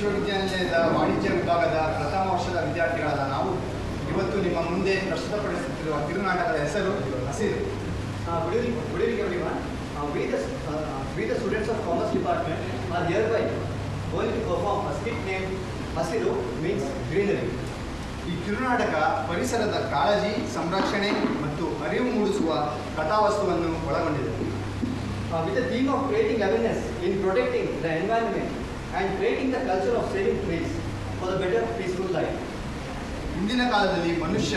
ವಿಶ್ವವಿದ್ಯಾನಿಲಯದ ವಾಣಿಜ್ಯ ವಿಭಾಗದ ಪ್ರಥಮ ವರ್ಷದ ವಿದ್ಯಾರ್ಥಿಗಳಾದ ನಾವು ಇವತ್ತು ನಿಮ್ಮ ಮುಂದೆ ಪ್ರಸ್ತುತಪಡಿಸುತ್ತಿರುವ ಕಿರುನಾಟಕದ ಹೆಸರು ಹಸಿರು. Good evening everyone. We the students of Commerce Department are hereby going to perform a skit named Hasiru means greenery. ಈ ಕಿರುನಾಟಕ ಪರಿಸರದ ಕಾಳಜಿ, ಸಂರಕ್ಷಣೆ ಮತ್ತು ಅರಿವು ಮೂಡಿಸುವ ಕಥಾವಸ್ತುವನ್ನು ಒಳಗೊಂಡಿದೆ. With the theme of creating awareness in protecting the environment and creating the culture of saving trees for the better peaceful life. ಇಂದಿನ ಕಾಲದಲ್ಲಿ ಮನುಷ್ಯ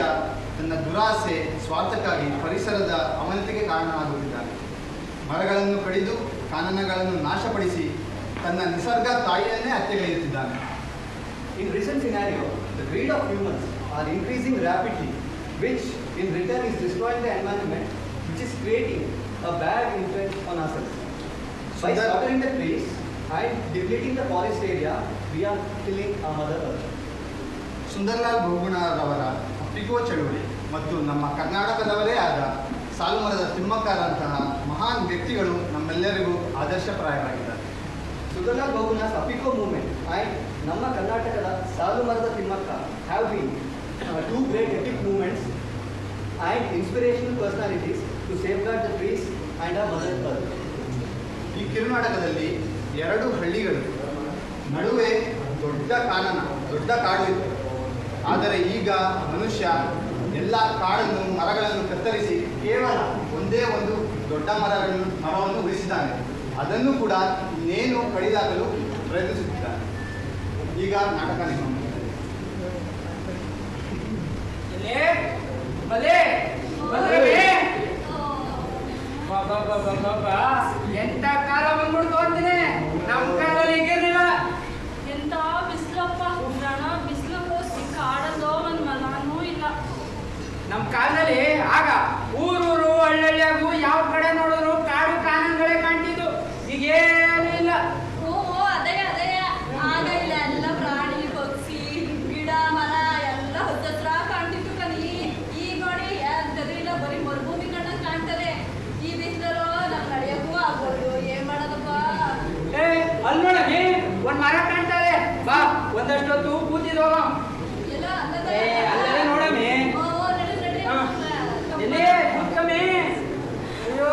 ತನ್ನ ದುರಾಸೆ, ಸ್ವಾರ್ಥಕ್ಕಾಗಿ ಪರಿಸರದ ಅವನತಿಗೆ ಕಾರಣವಾಗುತ್ತಿದ್ದಾನೆ. ಮರಗಳನ್ನು ಕಡಿದು, ಕಾನನಗಳನ್ನು ನಾಶಪಡಿಸಿ ತನ್ನ ನಿಸರ್ಗ ತಾಯಿಯನ್ನೇ ಹತ್ಯೆಗೈಯುತ್ತಿದ್ದಾನೆ. In recent scenario, the greed of humans are increasing rapidly, which in return is destroying the environment, which is creating a bad influence on ourselves. By slaughtering the trees and depleting the forest area, we are killing our mother earth. Sunderlal ಬಹುಗುಣರವರ ಅಪ್ಪಿಕೋ ಚಳುವಳಿ ಮತ್ತು ನಮ್ಮ ಕರ್ನಾಟಕದವರೇ ಆದ ಸಾಲುಮರದ ತಿಮ್ಮಕ್ಕರಂತಹ ಮಹಾನ್ ವ್ಯಕ್ತಿಗಳು ನಮ್ಮೆಲ್ಲರಿಗೂ ಆದರ್ಶಪ್ರಾಯವಾಗಿದ್ದಾರೆ. Sundarlal Bahuguna Appico movement and Namma Karnataka Salumarada Timmakka have been two great epic movements and inspirational personalities to safeguard the trees and our mother earth. ಈ ಕಿರುನಾಟಕದಲ್ಲಿ ಎರಡು ಹಳ್ಳಿಗಳು ನಡುವೆ ದೊಡ್ಡ ಕಾಡು ಇತ್ತು. ಆದರೆ ಈಗ ಮನುಷ್ಯ ಎಲ್ಲ ಕಾಡನ್ನು, ಮರಗಳನ್ನು ಕತ್ತರಿಸಿ ಕೇವಲ ಒಂದೇ ಒಂದು ದೊಡ್ಡ ಮರವನ್ನು ಉಳಿಸಿದ್ದಾನೆ. ಅದನ್ನು ಕೂಡ ಇನ್ನೇನು ಕಡಿದಾಗಲು ಪ್ರಯತ್ನಿಸುತ್ತಿದ್ದಾನೆ. ಈಗ ನಾಟಕ ನಿಮ್ಮ ಎಂತ ಕಾಲ ಬಂದ್ಬಿಡ್ತು ಅಂತೀನಿ. ನಮ್ಮ ಕಾಲದಲ್ಲಿ ಈಗಿರ್ಲಿಲ್ಲ. ಎಂತ ಬಿಸಿಲಪ್ಪ, ಪ್ರಾಣ ಬಿಸಿಲು ಕಾಡಲ್ಲೋ ಒಂದು ಮರನೂ ಇಲ್ಲ. ನಮ್ಮ ಕಾಲದಲ್ಲಿ ಆಗ ಊರೂರು ಹಳ್ಳಿಯಾಗೂ ಯಾವ ಕಡೆ ನೋಡಿದ್ರು ಕಾಡು ಕಾನೂನುಗಳೇ ಕಾಣ್ತಿದ್ದು. ಈಗ ಏನೂ ಇಲ್ಲ. ಅದೇ ಆಗ ಇಲ್ಲ ಎಲ್ಲ ಪ್ರಾಣಿ ಪಕ್ಷಿ ಗಿಡ ಮರ ಎಲ್ಲ ಹತ್ರ ಕಾಣ್ತಿತ್ತು ಕಣಿ. ಈಗ ನೋಡಿ ಎಂತದ್ರಿಲ್ಲ, ಬರೀ ಮರುಭೂಮಿ ಕಣ್ಣಂಗೆ ಕಾಣ್ತದೆ. ಈ ಬಿಸಿಲಲ್ಲೋ ನಮ್ಗೆ ನಡೆಯೋಕ್ಕೂ ಆಗ್ಬೋದು. ಏನ್ ಮಾಡೋದಪ್ಪ? ಅಲ್ಲಿ ನೋಡಮ್ಮಿ ಒಂದ್ ಮರ ಕಾಣ್ತಾರೆ. ಬಾ ಒಂದಷ್ಟೊತ್ತು ಕೂತಿದ್ವ. ಎಲ್ಲ ಅಲ್ಲೇ ನೋಡಮ್ಮಿ. ಎಲ್ಲಿ ಕೂತ್ಕಮ್ಮಿ. ಅಯ್ಯೋ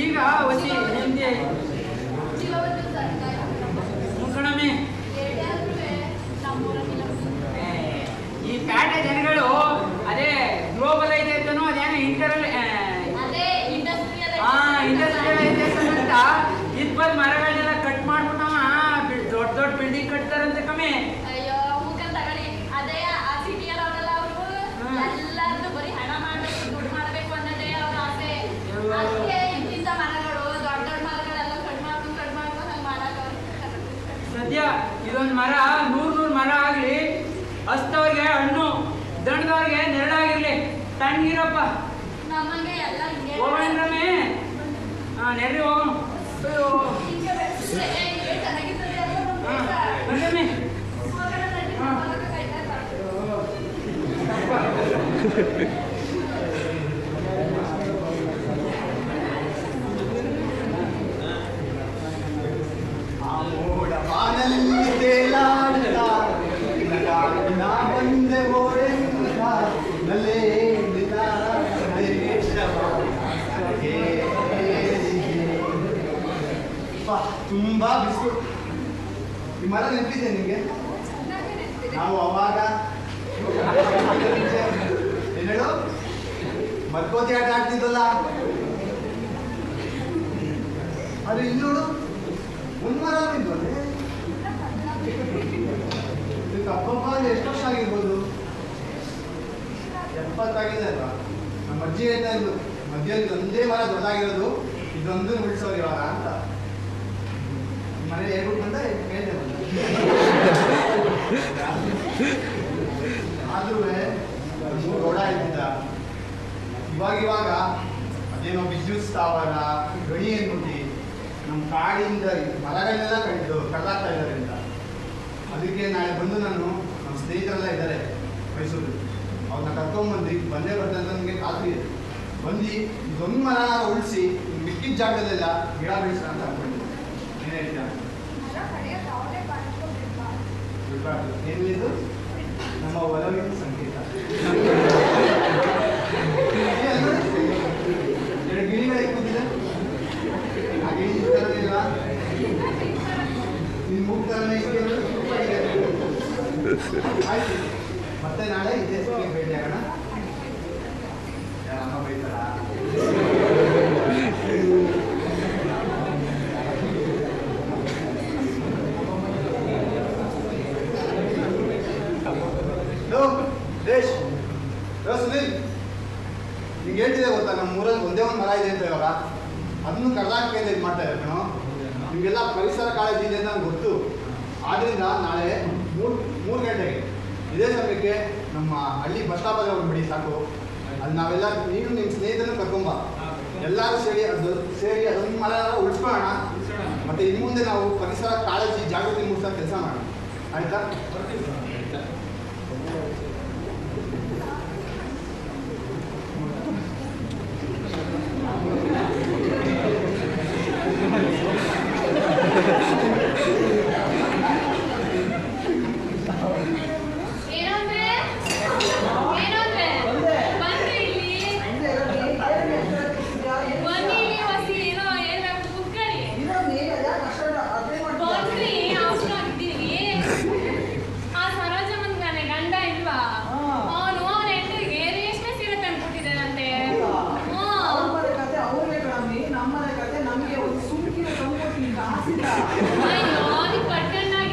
ಈಗ ಒತ್ತಿ ಹಿಂದೆ ಮುಖಣಮ್ಮಿ. ಈ ಪ್ಯಾಟೆ ಜನಗಳು ಅದೇ ಗ್ಲೋಬಲೈಸೇಷನ್ ಅದೇನೋ ಇಂಡಸ್ಟ್ರಿಯಲೈಸೇಷನ್ ಅಂತ ಇಪ್ಪತ್ತು ಮರಗಳನ್ನೆಲ್ಲ ಕಟ್ ಮಾಡ್ಬಿಟ್ಟವ ದೊಡ್ಡ ಬಿಲ್ಡಿಂಗ್ ಕಟ್ತಾರಂತೆ ಕಮ್ಮಿ. ಅಯ್ಯೋ ಮುಖನ್ ತಗೊಳ್ಳಿ. ಅದೇ ಆ ಸಿಟಿಯಲ್ಲಿ ಅವರೆಲ್ಲ ಅವರು ಎಲ್ಲಾರ್ದು ಬರೀ ಹಣ ಮಾಡ್ಬೇಕು, ದುಡ್ಡು ಮಾಡ್ಬೇಕು ಅನ್ನೋದೇ ಅವ್ರ ಆಸೆ. ಅದಕ್ಕೆ ಇಂತಿಂತ ಮರಗಳು, ದೊಡ್ಡ ಮರಗಳೆಲ್ಲ ಕಟ್ ಮಾಡ್ಕೊಂಡು ಹಂಗೆ ಮಾಡಕ್ಕೆ ಸದ್ಯ ಇದೊಂದು ಮರ 100 ಮರ ಆಗ್ಲಿ, ಹಸ್ತವ್ರಿಗೆ ಹಣ್ಣು, ದಣದವ್ರಿಗೆ ನೆರಳಾಗಿರ್ಲಿ. ತಣ್ಣಗಿರಪ್ಪ. ನಮಗೆ ಎಲ್ಲ ಹೋಗೋಣ್ರಮ್ಮಿ. ನೆರ್ರಿ ಹೋಗೋಣ. ಬನ್ನಿ. ತುಂಬಾ ಬಿಸಿಲು. ಈ ಮರ ನೆನಪಿದೆ ನಿಮಗೆ? ನಾವು ಅವಾಗ ಏನೇಳು ಮರ್ಕೋತಿ ಆಟ ಆಡ್ತಿದ್ದಲ್ಲ, ಅದು ಇಲ್ಲಿ ನೋಡು ಒಂದು ಮರ ಇದ್ವಲ್ಲೇ. ಇದಕ್ಕೆ ಅಪ್ಪಪ್ಪ ಎಷ್ಟು ವರ್ಷ ಆಗಿರ್ಬೋದು? 70 ಆಗಿದೆ ಅಲ್ವಾ? ನಮ್ಮ ಅಜ್ಜಿ ಹೇಳ್ತಾ ಇದ್ದು, ಮಧ್ಯದಲ್ಲಿ ಒಂದೇ ಮರ ದೊಡ್ಡದಾಗಿರೋದು, ಇದೊಂದು ಉಳಿಸೋರು ಇವಾಗ ಅಂತ. ಮನೆ ಹೇಳ್ಬಿಟ್ಟು ಬಂದ ಕೇಳಿದೆ ಆದ್ರೂ ಗೌಡ ಇದ್ದಿದ್ದ. ಇವಾಗ ಅದೇನೋ ವಿದ್ಯುತ್ ಸ್ಥಾವರ, ಗಣಿ ಅಂದ್ಬಿಟ್ಟು ನಮ್ಮ ಕಾಡಿಂದ ಮರಗಳನ್ನೆಲ್ಲ ಕಳ್ಳಾಗ್ತಾ ಇದ್ದಾರೆ ಅಂತ. ಅದಕ್ಕೆ ನಾಳೆ ಬಂದು ನಾನು ನಮ್ಮ ಸ್ನೇಹಿತರೆಲ್ಲ ಇದ್ದಾರೆ ಮೈಸೂರು, ಅವ್ರನ್ನ ಕರ್ಕೊಂಡ್ಬಂದು ಬಂದೇ ಬರ್ತಂತ ನನಗೆ ಖಾತ್ರಿ ಇದೆ. ಬಂದು ಇದೊಂದು ಮರ ಉಳಿಸಿ ಮಿಕ್ಕಿದ ಜಾಗದಲ್ಲೆಲ್ಲ ಗಿಡ ಬೆಳೆಸೋಣ ಅಂತ ಅನ್ಕೊಂಡಿದ್ದೆ. ಏನು ಹೇಳ್ತೀಯ? ಬಿಡ್ಬಾರ್ದು. ಏನಿದು ನಮ್ಮ ಒಲವಿನ ಸಂಕೇತ. ಎರಡು ಗಿಳಿಗಳಿಗೆ ಕೂತಿದೆ, ಆ ಗಿಳಿ ಇಲ್ವಾ? ನಿನ್ನ ಮೂಗ್ ಥರನೇ ಇದೆ. ಆಯ್ತು, ಮತ್ತೆ ನಾಳೆ ಇದೇ ಸಮಯಕ್ಕೆ ಭೇಟಿ ಆಗೋಣ. ಅಮ್ಮ ಬೈತಾರ? ದೇಶ್ ಸುನೀಲ್, ನಿಂಗೆ ಹೇಳ್ತಿದೆ ಗೊತ್ತಾ, ನಮ್ಮ ಊರಲ್ಲಿ ಒಂದೇ ಒಂದು ಮರ ಇದೆ ಅಂತ ಇವಾಗ, ಅದನ್ನು ಕರ್ನಾಟಕದಿಂದ ಇದು ಮಾಡ್ತಾ ಇದ್ದಾರೆ ಕಣೋ. ನಿಮಗೆಲ್ಲ ಪರಿಸರ ಕಾಳಜಿ ಇದೆ ಅಂತ ನನಗೆ ಗೊತ್ತು. ಆದ್ದರಿಂದ ನಾಳೆ 3 ಗಂಟೆಗೆ ಇದೇ ಸಮಯಕ್ಕೆ ನಮ್ಮ ಹಳ್ಳಿ ಬಸ್ ಸ್ಟಾಪಲ್ಲಿ ಹೋಗ್ಬಿಡಿ ಸಾಕು. ಅಲ್ಲಿ ನಾವೆಲ್ಲ, ನೀನು ನಿಮ್ಮ ಸ್ನೇಹಿತರನ್ನು ಕರ್ಕೊಂಬ, ಎಲ್ಲರೂ ಸೇರಿ ಅದೊಂದು ಮರ ಉಳಿಸ್ಕೊಳ್ಳೋಣ. ಮತ್ತು ಇನ್ನು ಮುಂದೆ ನಾವು ಪರಿಸರ ಕಾಳಜಿ ಜಾಗೃತಿ ಮೂಡಿಸೋ ಕೆಲಸ ಮಾಡೋಣ. ಆಯಿತಾ?